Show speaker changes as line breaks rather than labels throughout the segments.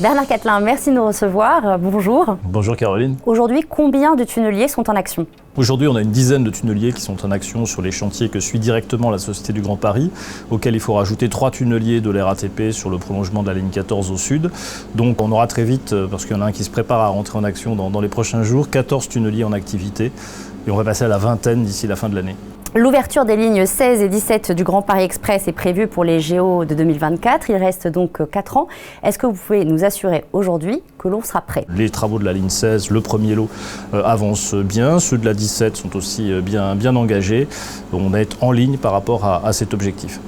Bernard Catelin, merci de nous recevoir. Bonjour.
Bonjour Caroline.
Aujourd'hui, combien de tunneliers sont en action ?
Aujourd'hui, on a une dizaine de tunneliers qui sont en action sur les chantiers que suit directement la Société du Grand Paris, auxquels il faut rajouter 3 tunneliers de l'RATP sur le prolongement de la ligne 14 au sud. Donc on aura très vite, parce qu'il y en a un qui se prépare à rentrer en action dans les prochains jours, 14 tunneliers en activité et on va passer à la vingtaine d'ici la fin de l'année.
L'ouverture des lignes 16 et 17 du Grand Paris Express est prévue pour les JO de 2024. Il reste donc 4 ans. Est-ce que vous pouvez nous assurer aujourd'hui que l'on sera prêt ?
Les travaux de la ligne 16, le premier lot, avancent bien. Ceux de la 17 sont aussi bien engagés. On est en ligne par rapport à cet objectif.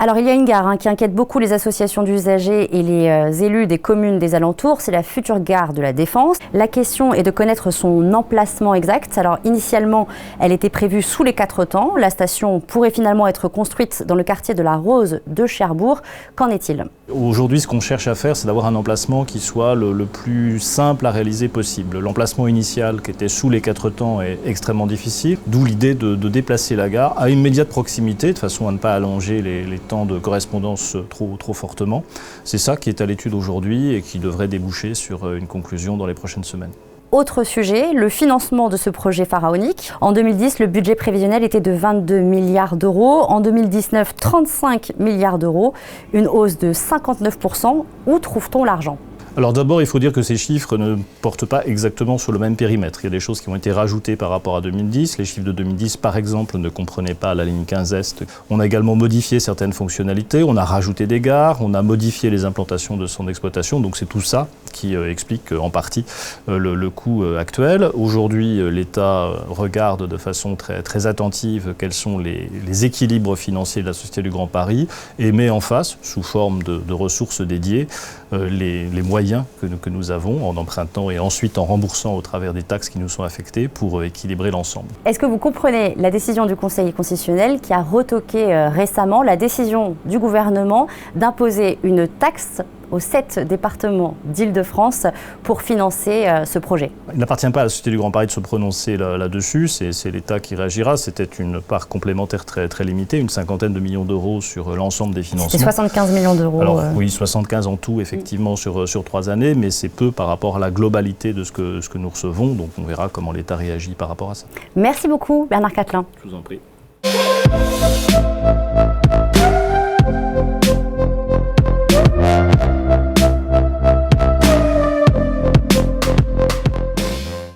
Alors il y a une gare qui inquiète beaucoup les associations d'usagers et les élus des communes des alentours, c'est la future gare de la Défense. La question est de connaître son emplacement exact. Alors initialement, elle était prévue sous les 4 temps. La station pourrait finalement être construite dans le quartier de la Rose de Cherbourg. Qu'en est-il ?
Aujourd'hui, ce qu'on cherche à faire, c'est d'avoir un emplacement qui soit le plus simple à réaliser possible. L'emplacement initial, qui était sous les 4 temps, est extrêmement difficile, d'où l'idée de déplacer la gare à immédiate proximité, de façon à ne pas allonger les temps de correspondance trop fortement. C'est ça qui est à l'étude aujourd'hui et qui devrait déboucher sur une conclusion dans les prochaines semaines.
Autre sujet, le financement de ce projet pharaonique. En 2010, le budget prévisionnel était de 22 milliards d'euros. En 2019, 35 milliards d'euros. Une hausse de 59%. Où trouve-t-on l'argent ?
Alors d'abord, il faut dire que ces chiffres ne portent pas exactement sur le même périmètre. Il y a des choses qui ont été rajoutées par rapport à 2010. Les chiffres de 2010, par exemple, ne comprenaient pas la ligne 15 Est. On a également modifié certaines fonctionnalités, on a rajouté des gares, on a modifié les implantations de centres d'exploitation. Donc c'est tout ça qui explique en partie le coût actuel. Aujourd'hui, l'État regarde de façon très attentive quels sont les équilibres financiers de la Société du Grand Paris et met en face, sous forme de ressources dédiées, les moyens que nous avons en empruntant et ensuite en remboursant au travers des taxes qui nous sont affectées pour équilibrer l'ensemble.
Est-ce que vous comprenez la décision du Conseil constitutionnel qui a retoqué récemment la décision du gouvernement d'imposer une taxe aux 7 départements d'Île-de-France pour financer ce projet ?
Il n'appartient pas à la Société du Grand Paris de se prononcer là-dessus, c'est l'État qui réagira. C'était une part complémentaire très limitée, une cinquantaine de millions d'euros sur l'ensemble des financements.
C'était 75 millions d'euros.
Alors oui, 75 en tout, effectivement, sur 3 années, mais c'est peu par rapport à la globalité de ce que nous recevons, donc on verra comment l'État réagit par rapport à ça.
Merci beaucoup Bernard Catelin.
Je vous en prie.